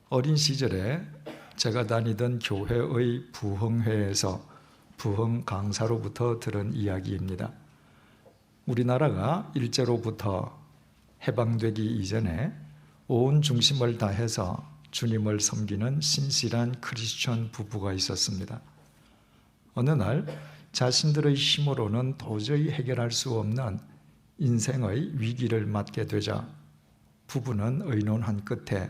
어린 시절에 제가 다니던 교회의 부흥회에서 부흥 강사로부터 들은 이야기입니다. 우리나라가 일제로부터 해방되기 이전에 온 중심을 다해서 주님을 섬기는 신실한 크리스천 부부가 있었습니다. 어느 날 자신들의 힘으로는 도저히 해결할 수 없는 인생의 위기를 맞게 되자 부부는 의논한 끝에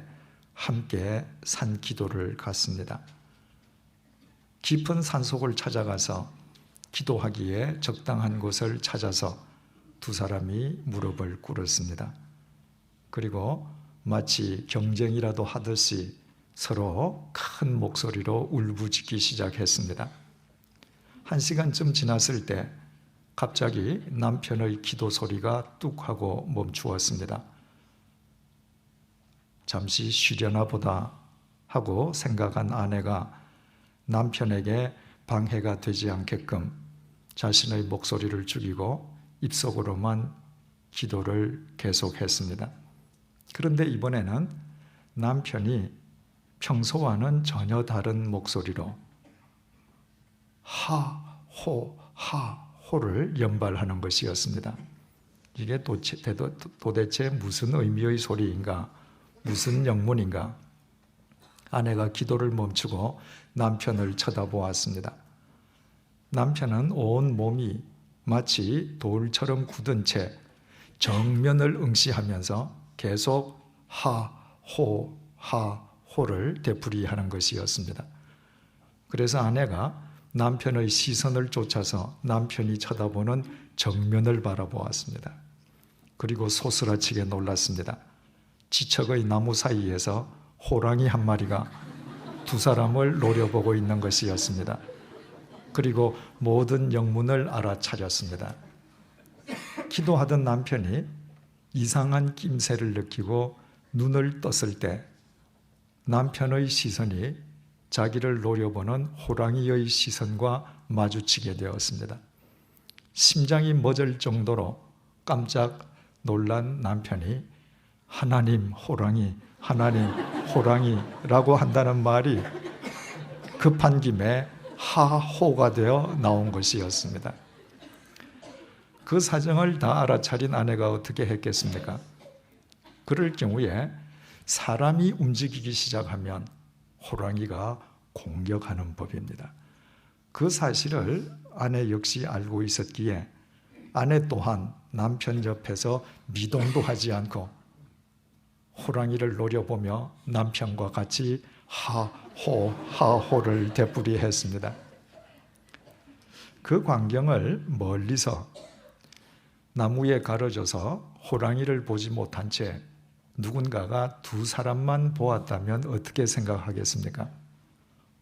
함께 산기도를 갔습니다. 깊은 산속을 찾아가서 기도하기에 적당한 곳을 찾아서 두 사람이 무릎을 꿇었습니다. 그리고 마치 경쟁이라도 하듯이 서로 큰 목소리로 울부짖기 시작했습니다. 1시간쯤 지났을 때 갑자기 남편의 기도 소리가 뚝 하고 멈추었습니다. 잠시 쉬려나 보다 하고 생각한 아내가 남편에게 방해가 되지 않게끔 자신의 목소리를 죽이고 입속으로만 기도를 계속했습니다. 그런데 이번에는 남편이 평소와는 전혀 다른 목소리로 하호를 연발하는 것이었습니다. 이게 도대체 무슨 의미의 소리인가? 무슨 영문인가? 아내가 기도를 멈추고 남편을 쳐다보았습니다. 남편은 온 몸이 마치 돌처럼 굳은 채 정면을 응시하면서 계속 하호를 되풀이하는 것이었습니다. 그래서 아내가 남편의 시선을 쫓아서 남편이 쳐다보는 정면을 바라보았습니다. 그리고 소스라치게 놀랐습니다. 지척의 나무 사이에서 호랑이 한 마리가 두 사람을 노려보고 있는 것이었습니다. 그리고 모든 영문을 알아차렸습니다. 기도하던 남편이 이상한 낌새를 느끼고 눈을 떴을 때 남편의 시선이 자기를 노려보는 호랑이의 시선과 마주치게 되었습니다. 심장이 멎을 정도로 깜짝 놀란 남편이 하나님 호랑이라고 한다는 말이 급한 김에 하호가 되어 나온 것이었습니다. 그 사정을 다 알아차린 아내가 어떻게 했겠습니까? 그럴 경우에 사람이 움직이기 시작하면 호랑이가 공격하는 법입니다. 그 사실을 아내 역시 알고 있었기에 아내 또한 남편 옆에서 미동도 하지 않고 호랑이를 노려보며 남편과 같이 하호를 되풀이했습니다. 그 광경을 멀리서 나무에 가려져서 호랑이를 보지 못한 채 누군가가 두 사람만 보았다면 어떻게 생각하겠습니까?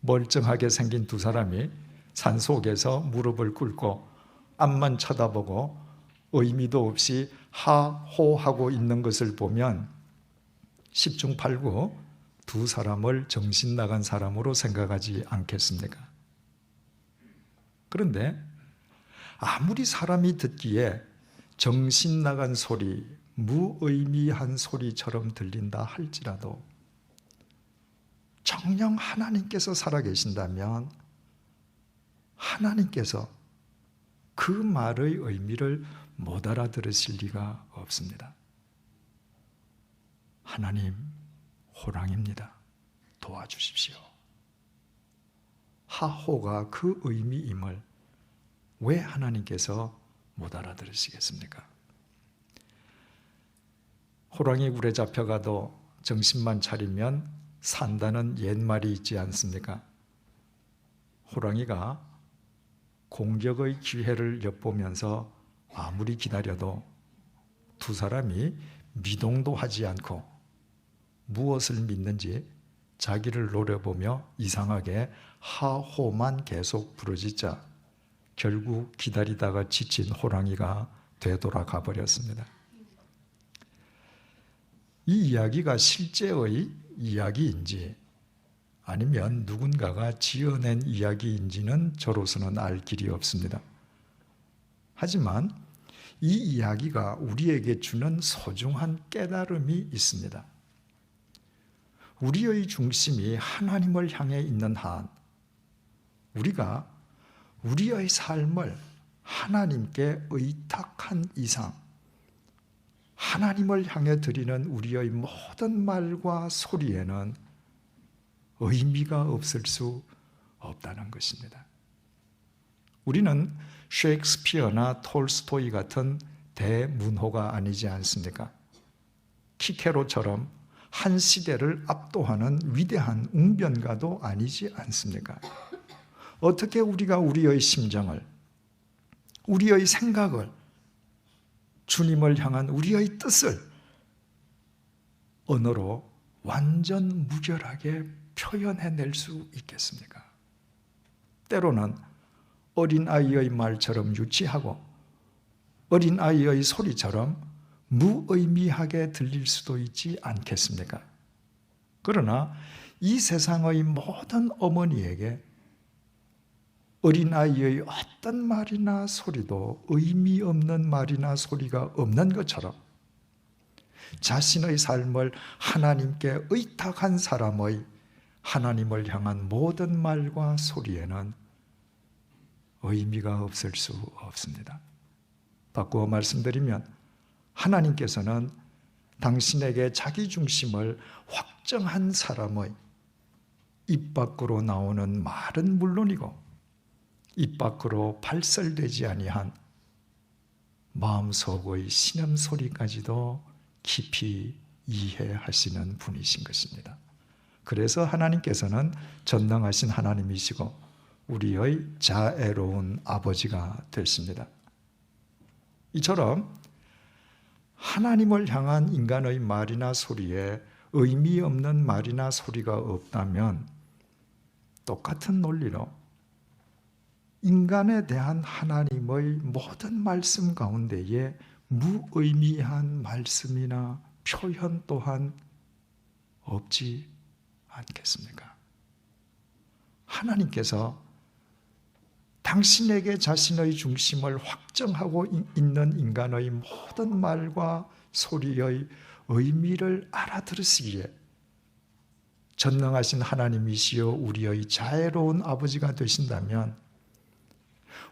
멀쩡하게 생긴 두 사람이 산속에서 무릎을 꿇고 앞만 쳐다보고 의미도 없이 하호하고 있는 것을 보면 10중 8구 두 사람을 정신 나간 사람으로 생각하지 않겠습니까? 그런데 아무리 사람이 듣기에 정신 나간 소리, 무의미한 소리처럼 들린다 할지라도 정녕 하나님께서 살아계신다면 하나님께서 그 말의 의미를 못 알아들으실 리가 없습니다. 하나님, 호랑이입니다. 도와주십시오. 하호가 그 의미임을 왜 하나님께서 못 알아들으시겠습니까? 호랑이 굴에 잡혀가도 정신만 차리면 산다는 옛말이 있지 않습니까? 호랑이가 공격의 기회를 엿보면서 아무리 기다려도 두 사람이 미동도 하지 않고 무엇을 믿는지 자기를 노려보며 이상하게 하호만 계속 부르짖자 결국 기다리다가 지친 호랑이가 되돌아가 버렸습니다. 이 이야기가 실제의 이야기인지 아니면 누군가가 지어낸 이야기인지는 저로서는 알 길이 없습니다. 하지만 이 이야기가 우리에게 주는 소중한 깨달음이 있습니다. 우리의 중심이 하나님을 향해 있는 한 우리가 우리의 삶을 하나님께 의탁한 이상 하나님을 향해 드리는 우리의 모든 말과 소리에는 의미가 없을 수 없다는 것입니다. 우리는 셰익스피어나 톨스토이 같은 대문호가 아니지 않습니까? 키케로처럼 한 시대를 압도하는 위대한 웅변가도 아니지 않습니까? 어떻게 우리가 우리의 심정을, 우리의 생각을, 주님을 향한 우리의 뜻을 언어로 완전 무결하게 표현해낼 수 있겠습니까? 때로는 어린아이의 말처럼 유치하고 어린아이의 소리처럼 무의미하게 들릴 수도 있지 않겠습니까? 그러나 이 세상의 모든 어머니에게 어린아이의 어떤 말이나 소리도 의미 없는 말이나 소리가 없는 것처럼 자신의 삶을 하나님께 의탁한 사람의 하나님을 향한 모든 말과 소리에는 의미가 없을 수 없습니다. 바꾸어 말씀드리면 하나님께서는 당신에게 자기 중심을 확정한 사람의 입 밖으로 나오는 말은 물론이고 입 밖으로 발설되지 아니한 마음속의 신음소리까지도 깊이 이해하시는 분이신 것입니다. 그래서 하나님께서는 전능하신 하나님이시고 우리의 자애로운 아버지가 되십니다. 이처럼 하나님을 향한 인간의 말이나 소리에 의미 없는 말이나 소리가 없다면 똑같은 논리로 인간에 대한 하나님의 모든 말씀 가운데에 무의미한 말씀이나 표현 또한 없지 않겠습니까? 하나님께서 당신에게 자신의 중심을 확정하고 있는 인간의 모든 말과 소리의 의미를 알아들으시기에 전능하신 하나님이시여 우리의 자애로운 아버지가 되신다면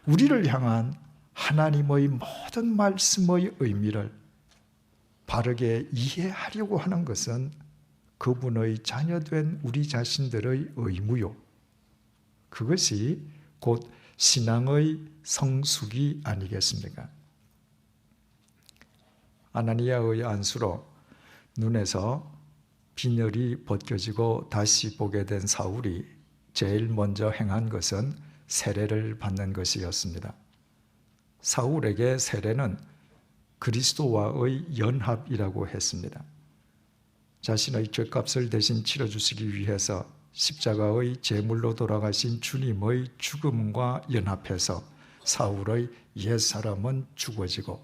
우리를 향한 하나님의 모든 말씀의 의미를 바르게 이해하려고 하는 것은 그분의 자녀된 우리 자신들의 의무요. 그것이 곧 신앙의 성숙이 아니겠습니까? 아나니아의 안수로 눈에서 비늘이 벗겨지고 다시 보게 된 사울이 제일 먼저 행한 것은 세례를 받는 것이었습니다. 사울에게 세례는 그리스도와의 연합이라고 했습니다. 자신의 죄값을 대신 치러주시기 위해서 십자가의 제물로 돌아가신 주님의 죽음과 연합해서 사울의 옛사람은 죽어지고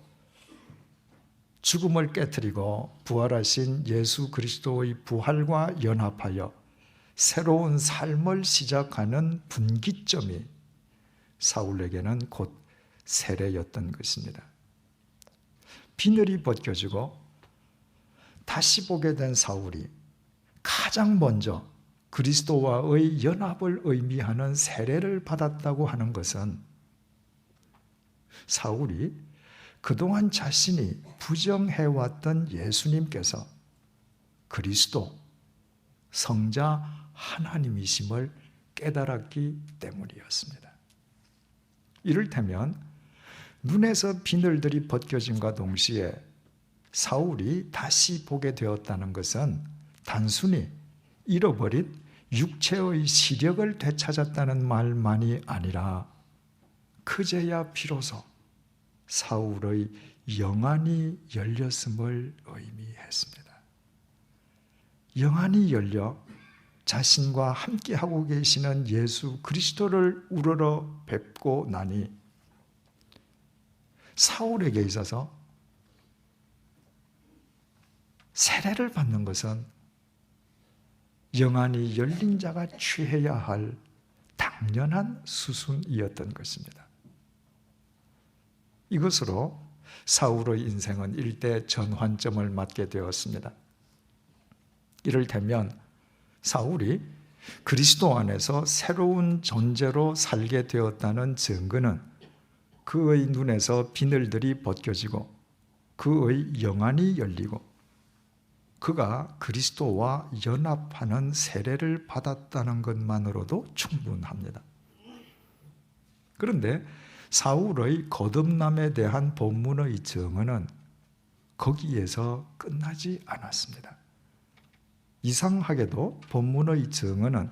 죽음을 깨뜨리고 부활하신 예수 그리스도의 부활과 연합하여 새로운 삶을 시작하는 분기점이 사울에게는 곧 세례였던 것입니다. 비늘이 벗겨지고 다시 보게 된 사울이 가장 먼저 그리스도와의 연합을 의미하는 세례를 받았다고 하는 것은 사울이 그동안 자신이 부정해왔던 예수님께서 그리스도, 성자 하나님이심을 깨달았기 때문이었습니다. 이를테면 눈에서 비늘들이 벗겨짐과 동시에 사울이 다시 보게 되었다는 것은 단순히 잃어버린 육체의 시력을 되찾았다는 말만이 아니라 그제야 비로소 사울의 영안이 열렸음을 의미했습니다. 영안이 열려 자신과 함께하고 계시는 예수 그리스도를 우러러 뵙고 나니 사울에게 있어서 세례를 받는 것은 영안이 열린 자가 취해야 할 당연한 수순이었던 것입니다. 이것으로 사울의 인생은 일대 전환점을 맞게 되었습니다. 이를테면 사울이 그리스도 안에서 새로운 존재로 살게 되었다는 증거는 그의 눈에서 비늘들이 벗겨지고 그의 영안이 열리고 그가 그리스도와 연합하는 세례를 받았다는 것만으로도 충분합니다. 그런데 사울의 거듭남에 대한 본문의 증언은 거기에서 끝나지 않았습니다. 이상하게도 본문의 증언은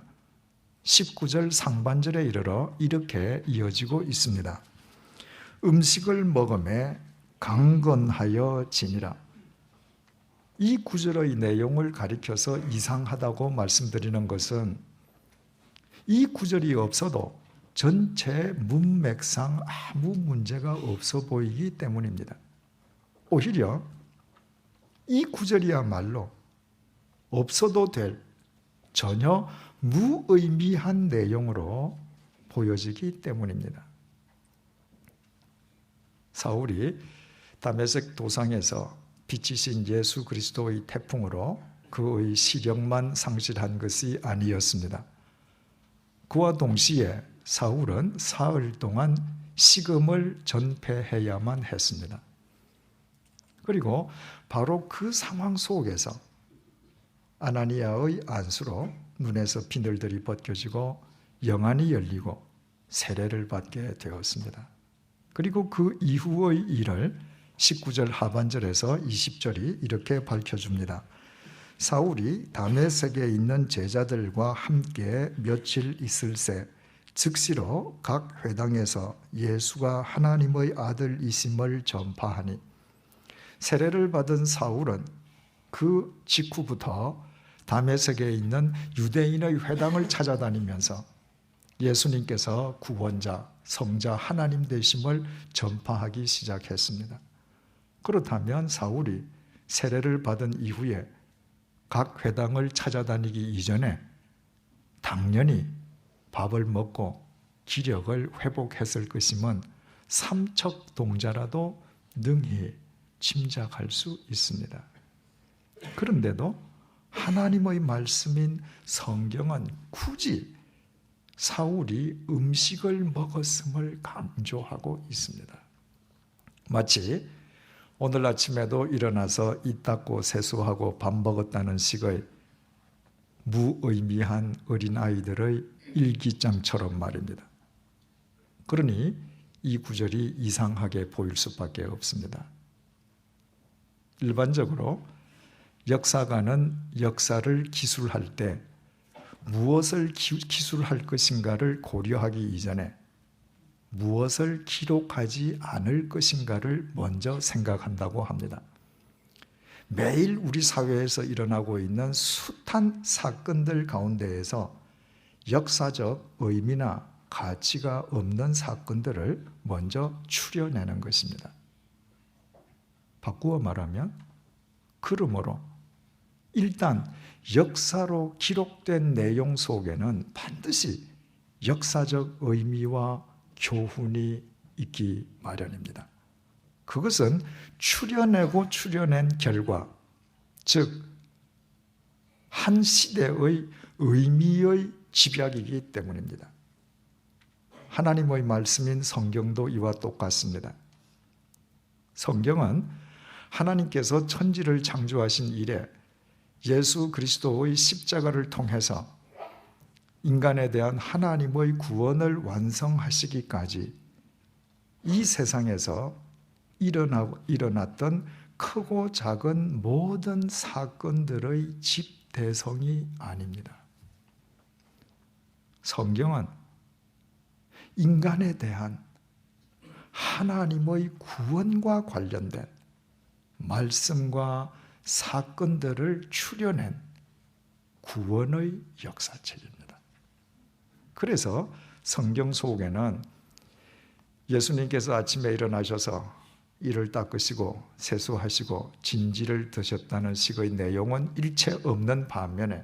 19절 상반절에 이르러 이렇게 이어지고 있습니다. 음식을 먹음에 강건하여 지니라. 이 구절의 내용을 가리켜서 이상하다고 말씀드리는 것은 이 구절이 없어도 전체 문맥상 아무 문제가 없어 보이기 때문입니다. 오히려 이 구절이야말로 없어도 될 전혀 무의미한 내용으로 보여지기 때문입니다. 사울이 다메섹 도상에서 빛이신 예수 그리스도의 태풍으로 그의 시력만 상실한 것이 아니었습니다. 그와 동시에 사울은 사흘 동안 식음을 전폐해야만 했습니다. 그리고 바로 그 상황 속에서 아나니아의 안수로 눈에서 비늘들이 벗겨지고 영안이 열리고 세례를 받게 되었습니다. 그리고 그 이후의 일을 19절 하반절에서 20절이 이렇게 밝혀줍니다. 사울이 다메섹에 있는 제자들과 함께 며칠 있을새 즉시로 각 회당에서 예수가 하나님의 아들이심을 전파하니 세례를 받은 사울은 그 직후부터 다메섹에 있는 유대인의 회당을 찾아다니면서 예수님께서 구원자, 성자 하나님 되심을 전파하기 시작했습니다. 그렇다면 사울이 세례를 받은 이후에 각 회당을 찾아다니기 이전에 당연히 밥을 먹고 기력을 회복했을 것임은 삼척동자라도 능히 짐작할 수 있습니다. 그런데도 하나님의 말씀인 성경은 굳이 사울이 음식을 먹었음을 강조하고 있습니다. 마치 오늘 아침에도 일어나서 이 닦고 세수하고 밥 먹었다는 식의 무의미한 어린아이들의 일기장처럼 말입니다. 그러니 이 구절이 이상하게 보일 수밖에 없습니다. 일반적으로 역사가는 역사를 기술할 때 무엇을 기술할 것인가를 고려하기 이전에 무엇을 기록하지 않을 것인가를 먼저 생각한다고 합니다. 매일 우리 사회에서 일어나고 있는 숱한 사건들 가운데에서 역사적 의미나 가치가 없는 사건들을 먼저 추려내는 것입니다. 바꾸어 말하면 그러므로 일단 역사로 기록된 내용 속에는 반드시 역사적 의미와 교훈이 있기 마련입니다. 그것은 추려낸 결과, 즉 한 시대의 의미의 집약이기 때문입니다. 하나님의 말씀인 성경도 이와 똑같습니다. 성경은 하나님께서 천지를 창조하신 이래 예수 그리스도의 십자가를 통해서 인간에 대한 하나님의 구원을 완성하시기까지 이 세상에서 일어났던 크고 작은 모든 사건들의 집대성이 아닙니다. 성경은 인간에 대한 하나님의 구원과 관련된 말씀과 사건들을 추려낸 구원의 역사책입니다. 그래서 성경 속에는 예수님께서 아침에 일어나셔서 이를 닦으시고 세수하시고 진지를 드셨다는 식의 내용은 일체 없는 반면에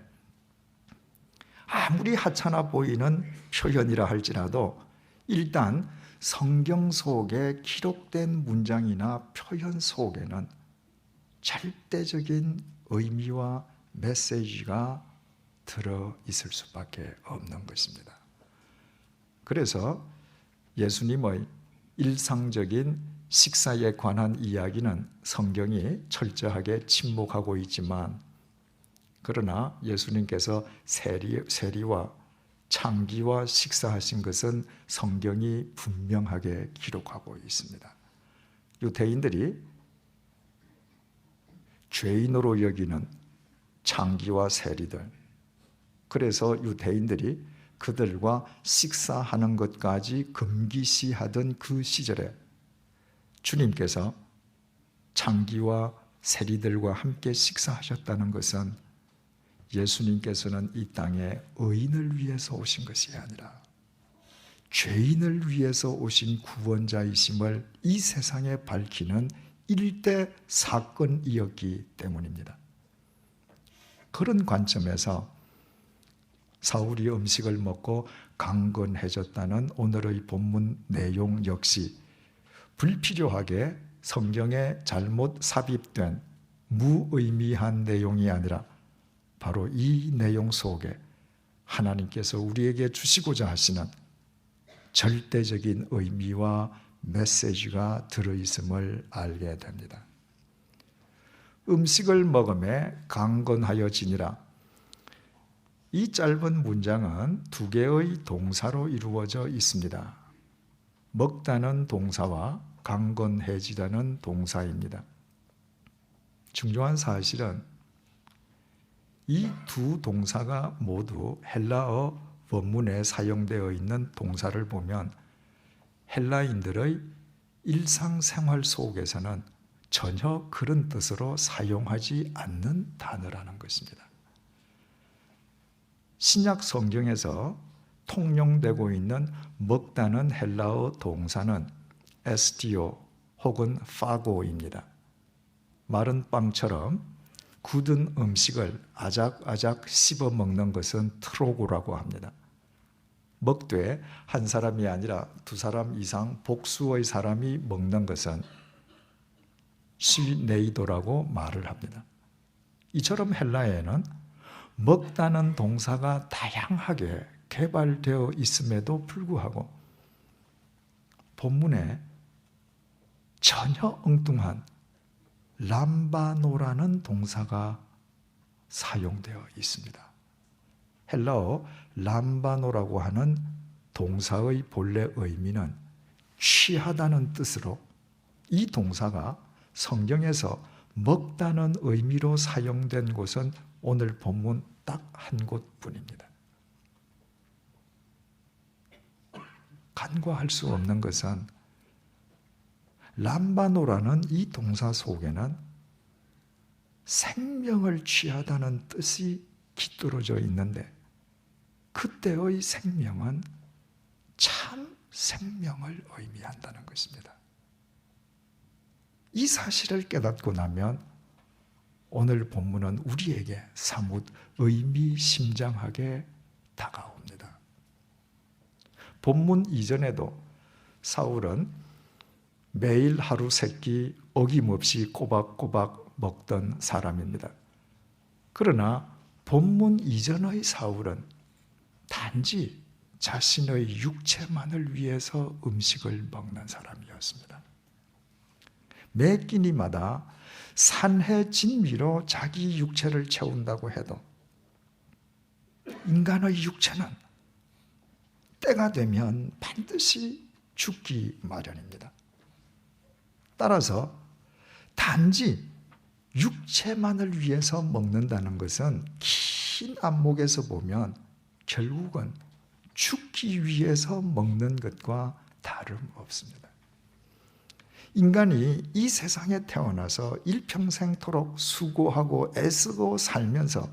아무리 하찮아 보이는 표현이라 할지라도 일단 성경 속에 기록된 문장이나 표현 속에는 절대적인 의미와 메시지가 들어 있을 수밖에 없는 것입니다. 그래서 예수님의 일상적인 식사에 관한 이야기는 성경이 철저하게 침묵하고 있지만, 그러나 예수님께서 세리와 창기와 식사하신 것은 성경이 분명하게 기록하고 있습니다. 유대인들이 죄인으로 여기는 창기와 세리들, 그래서 유대인들이 그들과 식사하는 것까지 금기시하던 그 시절에 주님께서 창기와 세리들과 함께 식사하셨다는 것은 예수님께서는 이 땅에 의인을 위해서 오신 것이 아니라 죄인을 위해서 오신 구원자이심을 이 세상에 밝히는 일대 사건이었기 때문입니다. 그런 관점에서 사울이 음식을 먹고 강건해졌다는 오늘의 본문 내용 역시 불필요하게 성경에 잘못 삽입된 무의미한 내용이 아니라 바로 이 내용 속에 하나님께서 우리에게 주시고자 하시는 절대적인 의미와 메시지가 들어있음을 알게 됩니다. 음식을 먹음에 강건하여지니라. 이 짧은 문장은 두 개의 동사로 이루어져 있습니다. 먹다는 동사와 강건해지다는 동사입니다. 중요한 사실은 이 두 동사가 모두 헬라어 원문에 사용되어 있는 동사를 보면 헬라인들의 일상생활 속에서는 전혀 그런 뜻으로 사용하지 않는 단어라는 것입니다. 신약 성경에서 통용되고 있는 먹다는 헬라어 동사는 에스티오 혹은 파고입니다. 마른 빵처럼 굳은 음식을 아작아작 씹어 먹는 것은 트로고라고 합니다. 먹되 한 사람이 아니라 두 사람 이상 복수의 사람이 먹는 것은 시네이도라고 말을 합니다. 이처럼 헬라어에는 먹다는 동사가 다양하게 개발되어 있음에도 불구하고 본문에 전혀 엉뚱한 람바노라는 동사가 사용되어 있습니다. 헬라어 람바노라고 하는 동사의 본래 의미는 취하다는 뜻으로 이 동사가 성경에서 먹다는 의미로 사용된 곳은 오늘 본문 딱 한 곳뿐입니다. 간과할 수 없는 것은 람바노라는 이 동사 속에는 생명을 취하다는 뜻이 깃들어져 있는데 그때의 생명은 참 생명을 의미한다는 것입니다. 이 사실을 깨닫고 나면 오늘 본문은 우리에게 사뭇 의미심장하게 다가옵니다. 본문 이전에도 사울은 매일 하루 세 끼 어김없이 꼬박꼬박 먹던 사람입니다. 그러나 본문 이전의 사울은 단지 자신의 육체만을 위해서 음식을 먹는 사람이었습니다. 매 끼니마다 산해 진미로 자기 육체를 채운다고 해도 인간의 육체는 때가 되면 반드시 죽기 마련입니다. 따라서 단지 육체만을 위해서 먹는다는 것은 긴 안목에서 보면 결국은 죽기 위해서 먹는 것과 다름없습니다. 인간이 이 세상에 태어나서 일평생토록 수고하고 애쓰고 살면서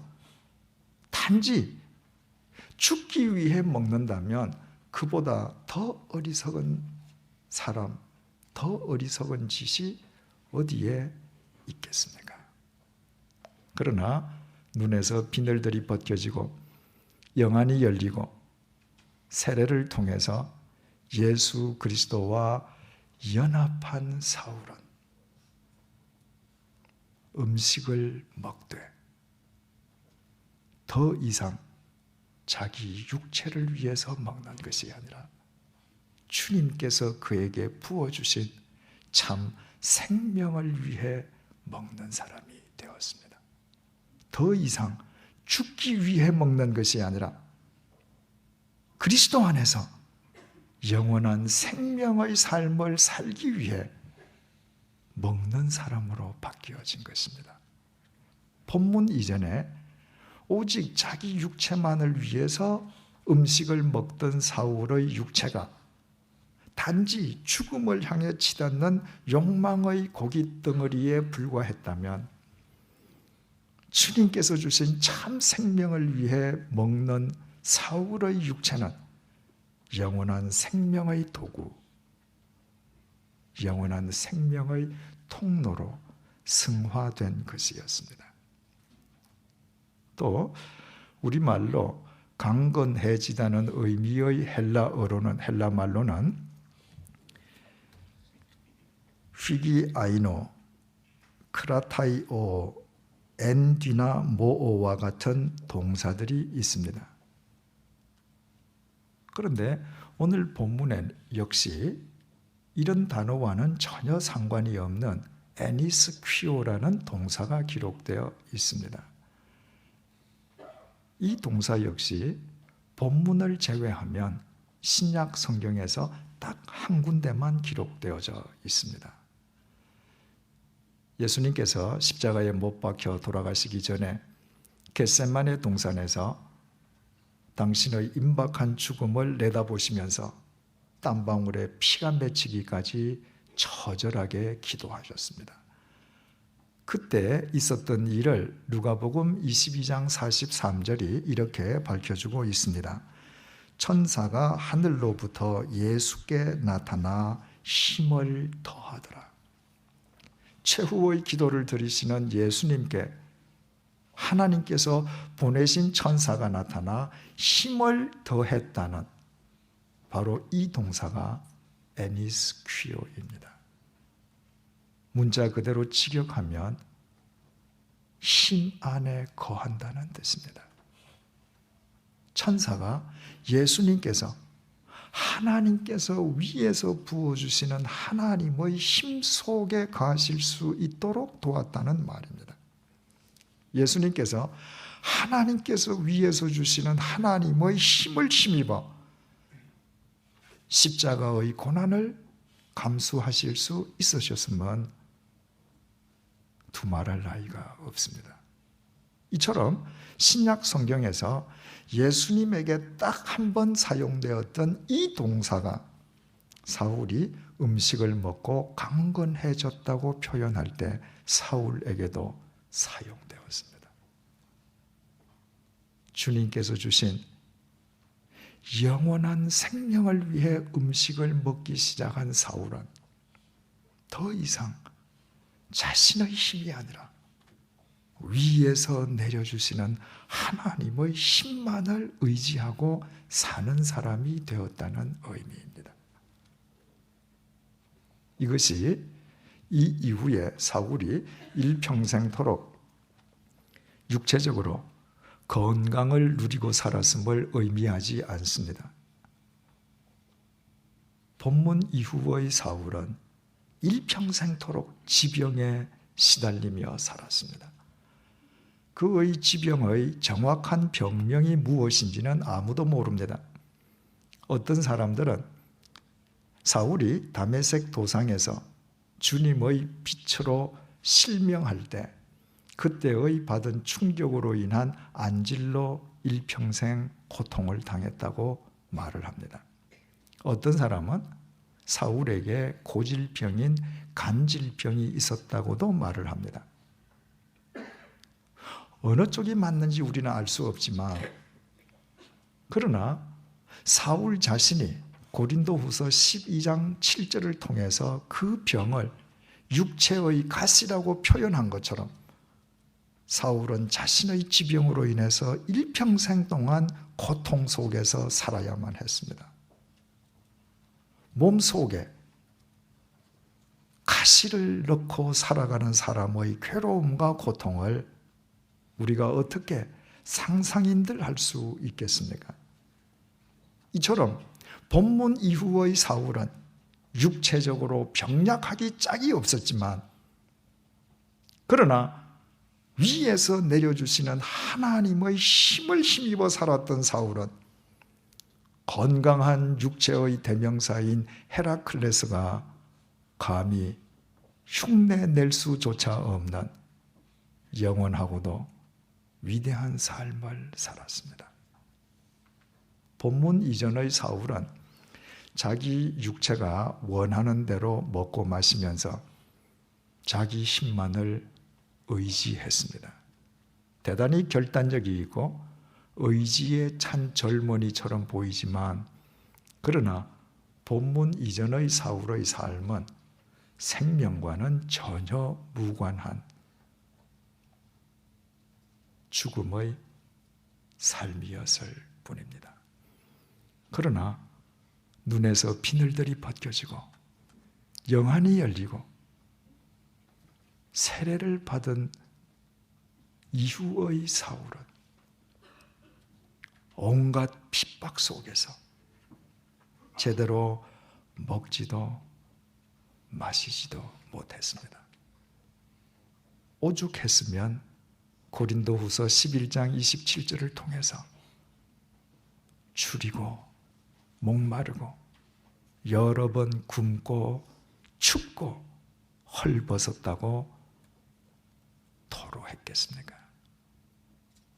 단지 죽기 위해 먹는다면 그보다 더 어리석은 사람, 더 어리석은 짓이 어디에 있겠습니까? 그러나 눈에서 비늘들이 벗겨지고 영안이 열리고 세례를 통해서 예수 그리스도와 연합한 사울은 음식을 먹되 더 이상 자기 육체를 위해서 먹는 것이 아니라 주님께서 그에게 부어주신 참 생명을 위해 먹는 사람이 되었습니다. 더 이상 죽기 위해 먹는 것이 아니라 그리스도 안에서 영원한 생명의 삶을 살기 위해 먹는 사람으로 바뀌어진 것입니다. 본문 이전에 오직 자기 육체만을 위해서 음식을 먹던 사울의 육체가 단지 죽음을 향해 치닫는 욕망의 고깃 덩어리에 불과했다면 주님께서 주신 참 생명을 위해 먹는 사울의 육체는 영원한 생명의 도구, 영원한 생명의 통로로 승화된 것이었습니다. 또 우리말로 강건해지다는 의미의 헬라 말로는 휘기아이노, 크라타이오, 엔디나모오와 같은 동사들이 있습니다. 그런데 오늘 본문엔 역시 이런 단어와는 전혀 상관이 없는 에니스퀴오라는 동사가 기록되어 있습니다. 이 동사 역시 본문을 제외하면 신약 성경에서 딱 한 군데만 기록되어져 있습니다. 예수님께서 십자가에 못 박혀 돌아가시기 전에 겟세마네 동산에서 당신의 임박한 죽음을 내다보시면서 땀방울에 피가 맺히기까지 처절하게 기도하셨습니다. 그때 있었던 일을 누가복음 22장 43절이 이렇게 밝혀주고 있습니다. 천사가 하늘로부터 예수께 나타나 힘을 더하더라. 최후의 기도를 드리시는 예수님께 하나님께서 보내신 천사가 나타나 힘을 더했다는 바로 이 동사가 에니스퀴오입니다. 문자 그대로 직역하면 힘 안에 거한다는 뜻입니다. 천사가 예수님께서 하나님께서 위에서 부어주시는 하나님의 힘 속에 가실 수 있도록 도왔다는 말입니다. 예수님께서 하나님께서 위에서 주시는 하나님의 힘을 힘입어 십자가의 고난을 감수하실 수 있으셨으면 두말할 나위가 없습니다. 이처럼 신약 성경에서 예수님에게 딱 한 번 사용되었던 이 동사가 사울이 음식을 먹고 강건해졌다고 표현할 때 사울에게도 사용되었습니다. 주님께서 주신 영원한 생명을 위해 음식을 먹기 시작한 사울은 더 이상 자신의 힘이 아니라 위에서 내려주시는 하나님의 힘만을 의지하고 사는 사람이 되었다는 의미입니다. 이것이 이 이후에 사울이 일평생토록 육체적으로 건강을 누리고 살았음을 의미하지 않습니다. 본문 이후의 사울은 일평생토록 지병에 시달리며 살았습니다. 그의 지병의 정확한 병명이 무엇인지는 아무도 모릅니다. 어떤 사람들은 사울이 다메섹 도상에서 주님의 빛으로 실명할 때 그때의 받은 충격으로 인한 안질로 일평생 고통을 당했다고 말을 합니다. 어떤 사람은 사울에게 고질병인 간질병이 있었다고도 말을 합니다. 어느 쪽이 맞는지 우리는 알 수 없지만 그러나 사울 자신이 고린도후서 12장 7절을 통해서 그 병을 육체의 가시라고 표현한 것처럼 사울은 자신의 지병으로 인해서 일평생 동안 고통 속에서 살아야만 했습니다. 몸 속에 가시를 넣고 살아가는 사람의 괴로움과 고통을 우리가 어떻게 상상인들 할 수 있겠습니까? 이처럼 본문 이후의 사울은 육체적으로 병약하기 짝이 없었지만, 그러나 위에서 내려주시는 하나님의 힘을 힘입어 살았던 사울은 건강한 육체의 대명사인 헤라클레스가 감히 흉내낼 수조차 없는 영원하고도 위대한 삶을 살았습니다. 본문 이전의 사울은 자기 육체가 원하는 대로 먹고 마시면서 자기 힘만을 의지했습니다. 대단히 결단적이고 의지에 찬 젊은이처럼 보이지만, 그러나 본문 이전의 사울의 삶은 생명과는 전혀 무관한 죽음의 삶이었을 뿐입니다. 그러나 눈에서 비늘들이 벗겨지고 영안이 열리고 세례를 받은 이후의 사울은 온갖 핍박 속에서 제대로 먹지도 마시지도 못했습니다. 오죽했으면 고린도후서 11장 27절을 통해서 추리고 목마르고 여러 번 굶고 춥고 헐벗었다고 토로했겠습니까?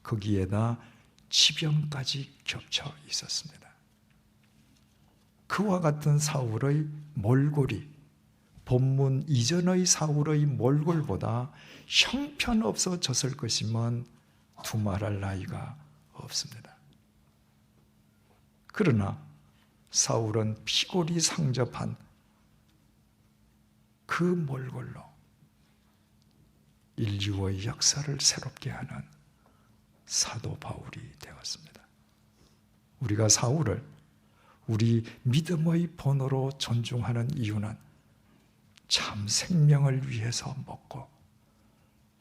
거기에다 지병까지 겹쳐 있었습니다. 그와 같은 사울의 몰골이 본문 이전의 사울의 몰골보다 형편없어졌을 것이면 두말할 나위가 없습니다. 그러나 사울은 피골이 상접한 그 몰골로 인류의 역사를 새롭게 하는 사도 바울이 되었습니다. 우리가 사울을 우리 믿음의 본호로 존중하는 이유는 참 생명을 위해서 먹고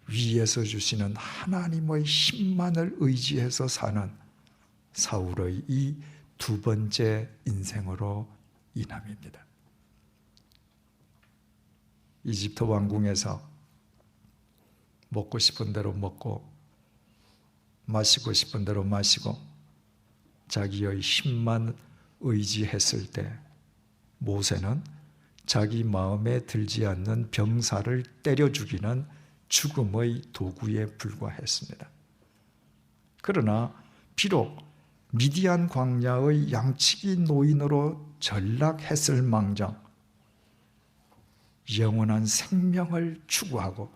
위에서 주시는 하나님의 힘만을 의지해서 사는 사울의 이 두 번째 인생으로 인함입니다. 이집트 왕궁에서 먹고 싶은 대로 먹고 마시고 싶은 대로 마시고 자기의 힘만 의지했을 때 모세는 자기 마음에 들지 않는 병사를 때려 죽이는 죽음의 도구에 불과했습니다. 그러나 비록 미디안 광야의 양치기 노인으로 전락했을 망정 영원한 생명을 추구하고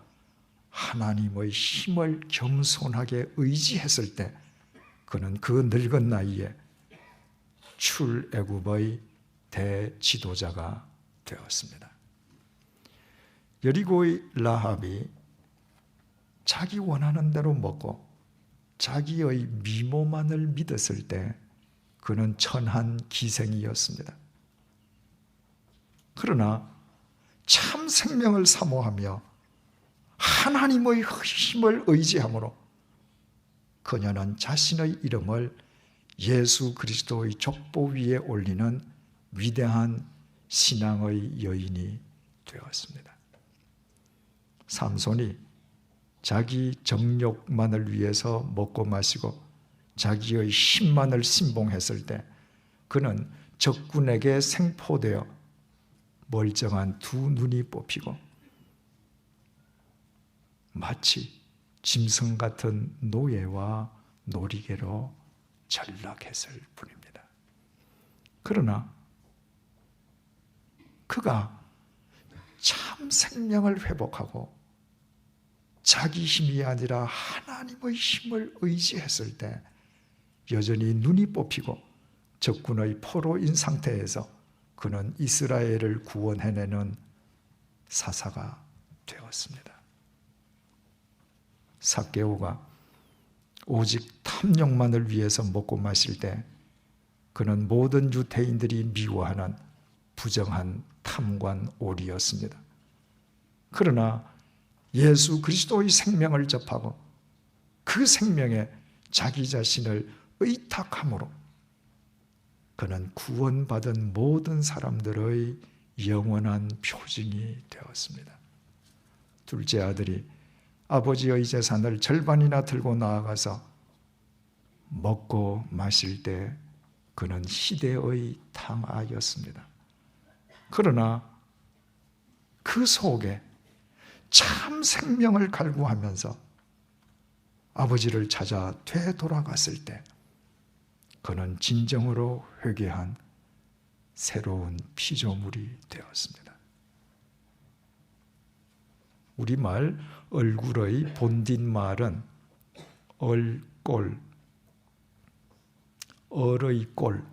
하나님의 힘을 겸손하게 의지했을 때 그는 그 늙은 나이에 출애굽의 대지도자가 되었습니다. 여리고의 라합이 자기 원하는 대로 먹고 자기의 미모만을 믿었을 때 그는 천한 기생이었습니다. 그러나 참 생명을 사모하며 하나님의 힘을 의지함으로 그녀는 자신의 이름을 예수 그리스도의 족보 위에 올리는 위대한 신앙의 여인이 되었습니다. 삼손이 자기 정욕만을 위해서 먹고 마시고 자기의 힘만을 신봉했을 때 그는 적군에게 생포되어 멀쩡한 두 눈이 뽑히고 마치 짐승 같은 노예와 놀이개로 전락했을 뿐입니다. 그러나 그가 참 생명을 회복하고 자기 힘이 아니라 하나님의 힘을 의지했을 때 여전히 눈이 뽑히고 적군의 포로인 상태에서 그는 이스라엘을 구원해내는 사사가 되었습니다. 삭개오가 오직 탐욕만을 위해서 먹고 마실 때 그는 모든 유대인들이 미워하는 부정한 탐관오리였습니다. 그러나 예수 그리스도의 생명을 접하고 그 생명에 자기 자신을 의탁함으로 그는 구원받은 모든 사람들의 영원한 표징이 되었습니다. 둘째 아들이 아버지의 재산을 절반이나 들고 나아가서 먹고 마실 때 그는 희대의 탕아였습니다. 그러나 그 속에 참 생명을 갈구하면서 아버지를 찾아 되돌아갔을 때 그는 진정으로 회개한 새로운 피조물이 되었습니다. 우리말 얼굴의 본딘말은 얼꼴, 얼의 꼴,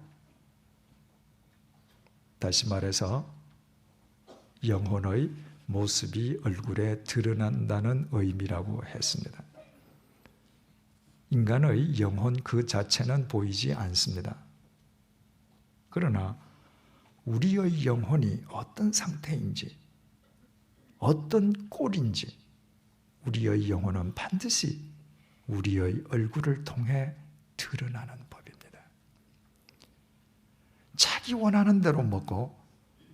다시 말해서 영혼의 모습이 얼굴에 드러난다는 의미라고 했습니다. 인간의 영혼 그 자체는 보이지 않습니다. 그러나 우리의 영혼이 어떤 상태인지, 어떤 꼴인지 우리의 영혼은 반드시 우리의 얼굴을 통해 드러나는 법입니다. 자기 원하는 대로 먹고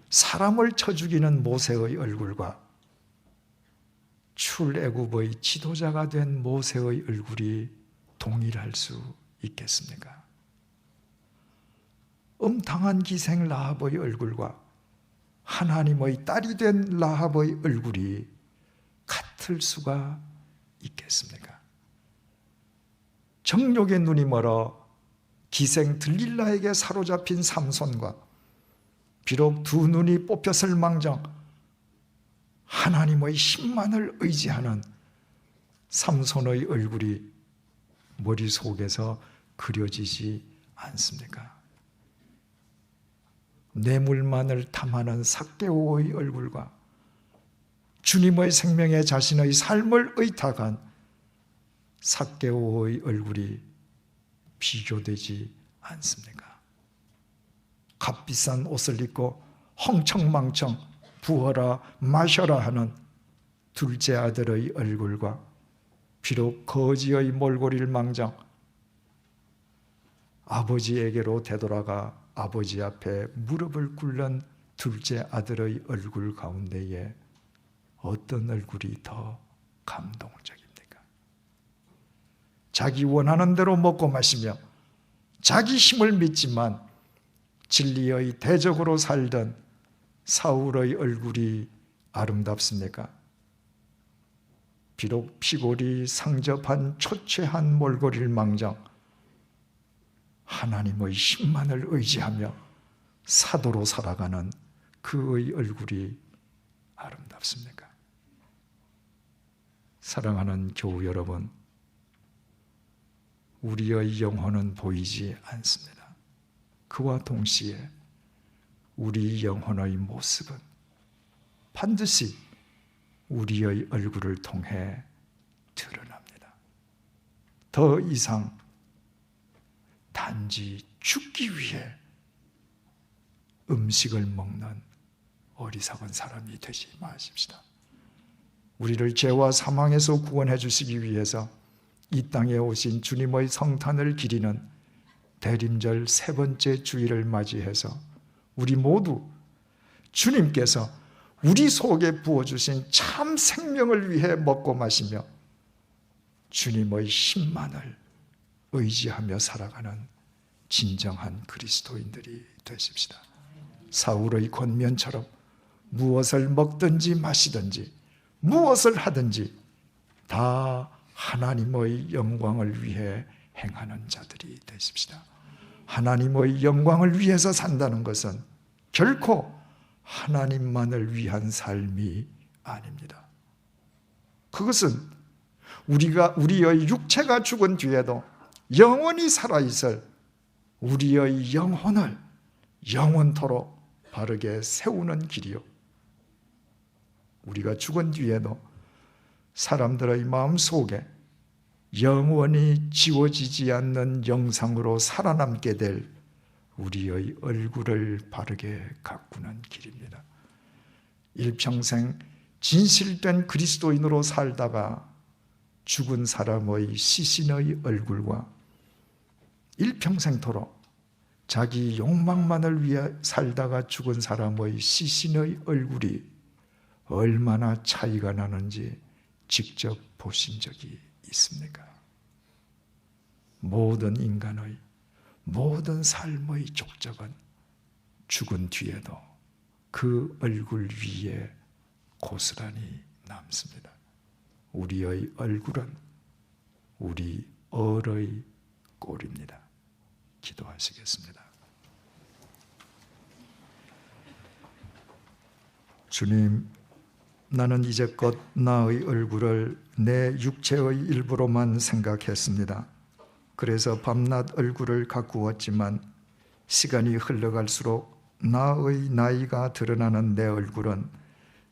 사람을 쳐 죽이는 모세의 얼굴과 출애굽의 지도자가 된 모세의 얼굴이 동일할 수 있겠습니까? 음탕한 기생 라합의 얼굴과 하나님의 딸이 된 라합의 얼굴이 같을 수가 있겠습니까? 정욕의 눈이 멀어 기생 들릴라에게 사로잡힌 삼손과 비록 두 눈이 뽑혔을 망정 하나님의 힘만을 의지하는 삼손의 얼굴이 머릿속에서 그려지지 않습니까? 뇌물만을 탐하는 삭개오의 얼굴과 주님의 생명에 자신의 삶을 의탁한 삭개오의 얼굴이 비교되지 않습니까? 값비싼 옷을 입고 헝청망청 부어라 마셔라 하는 둘째 아들의 얼굴과 비록 거지의 몰골일 망정 아버지에게로 되돌아가 아버지 앞에 무릎을 꿇는 둘째 아들의 얼굴 가운데에 어떤 얼굴이 더 감동적입니까? 자기 원하는 대로 먹고 마시며 자기 힘을 믿지만 진리의 대적으로 살던 사울의 얼굴이 아름답습니까? 비록 피골이 상접한 초췌한 몰골일 망정 하나님의 힘만을 의지하며 사도로 살아가는 그의 얼굴이 아름답습니까? 사랑하는 교우 여러분, 우리의 영혼은 보이지 않습니다. 그와 동시에 우리 영혼의 모습은 반드시 우리의 얼굴을 통해 드러납니다. 더 이상 단지 죽기 위해 음식을 먹는 어리석은 사람이 되지 마십시다. 우리를 죄와 사망에서 구원해 주시기 위해서 이 땅에 오신 주님의 성탄을 기리는 대림절 세 번째 주일을 맞이해서 우리 모두 주님께서 우리 속에 부어주신 참 생명을 위해 먹고 마시며 주님의 힘만을 의지하며 살아가는 진정한 그리스도인들이 되십시다. 사울의 권면처럼 무엇을 먹든지 마시든지 무엇을 하든지 다 하나님의 영광을 위해 행하는 자들이 되십시다. 하나님의 영광을 위해서 산다는 것은 결코 하나님만을 위한 삶이 아닙니다. 그것은 우리의 육체가 죽은 뒤에도 영원히 살아있을 우리의 영혼을 영원토록 바르게 세우는 길이요, 우리가 죽은 뒤에도 사람들의 마음속에 영원히 지워지지 않는 영상으로 살아남게 될 우리의 얼굴을 바르게 가꾸는 길입니다. 일평생 진실된 그리스도인으로 살다가 죽은 사람의 시신의 얼굴과 일평생토록 자기 욕망만을 위해 살다가 죽은 사람의 시신의 얼굴이 얼마나 차이가 나는지 직접 보신 적이 있습니까? 모든 인간의 모든 삶의 족적은 죽은 뒤에도 그 얼굴 위에 고스란히 남습니다. 우리의 얼굴은 우리 얼의 꼴입니다. 기도하시겠습니다. 주님, 나는 이제껏 나의 얼굴을 내 육체의 일부로만 생각했습니다. 그래서 밤낮 얼굴을 가꾸었지만 시간이 흘러갈수록 나의 나이가 드러나는 내 얼굴은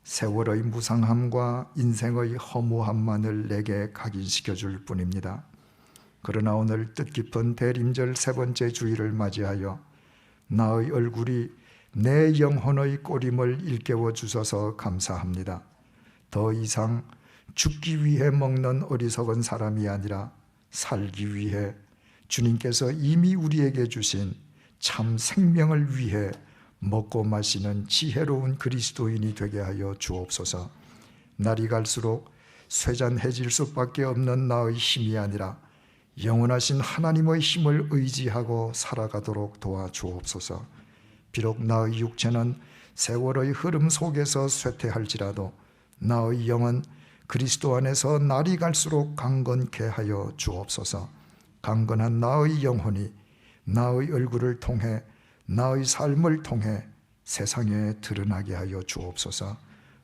세월의 무상함과 인생의 허무함만을 내게 각인시켜 줄 뿐입니다. 그러나 오늘 뜻깊은 대림절 세 번째 주일을 맞이하여 나의 얼굴이 내 영혼의 꼴임을 일깨워 주셔서 감사합니다. 더 이상 죽기 위해 먹는 어리석은 사람이 아니라 살기 위해 주님께서 이미 우리에게 주신 참 생명을 위해 먹고 마시는 지혜로운 그리스도인이 되게 하여 주옵소서. 날이 갈수록 쇠잔해질 수밖에 없는 나의 힘이 아니라 영원하신 하나님의 힘을 의지하고 살아가도록 도와주옵소서. 비록 나의 육체는 세월의 흐름 속에서 쇠퇴할지라도 나의 영은 그리스도 안에서 날이 갈수록 강건케 하여 주옵소서. 강건한 나의 영혼이 나의 얼굴을 통해 나의 삶을 통해 세상에 드러나게 하여 주옵소서.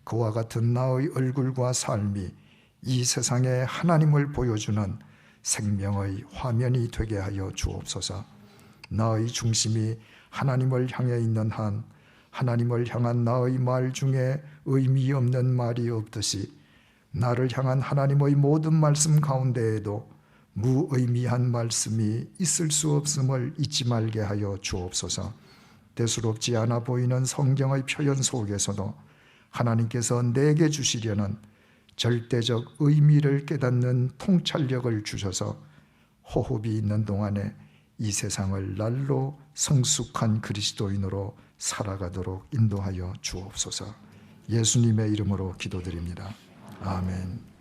그와 같은 나의 얼굴과 삶이 이 세상에 하나님을 보여주는 생명의 화면이 되게 하여 주옵소서. 나의 중심이 하나님을 향해 있는 한 하나님을 향한 나의 말 중에 의미 없는 말이 없듯이 나를 향한 하나님의 모든 말씀 가운데에도 무의미한 말씀이 있을 수 없음을 잊지 말게 하여 주옵소서. 대수롭지 않아 보이는 성경의 표현 속에서도 하나님께서 내게 주시려는 절대적 의미를 깨닫는 통찰력을 주셔서 호흡이 있는 동안에 이 세상을 날로 성숙한 그리스도인으로 살아가도록 인도하여 주옵소서. 예수님의 이름으로 기도드립니다. 아멘.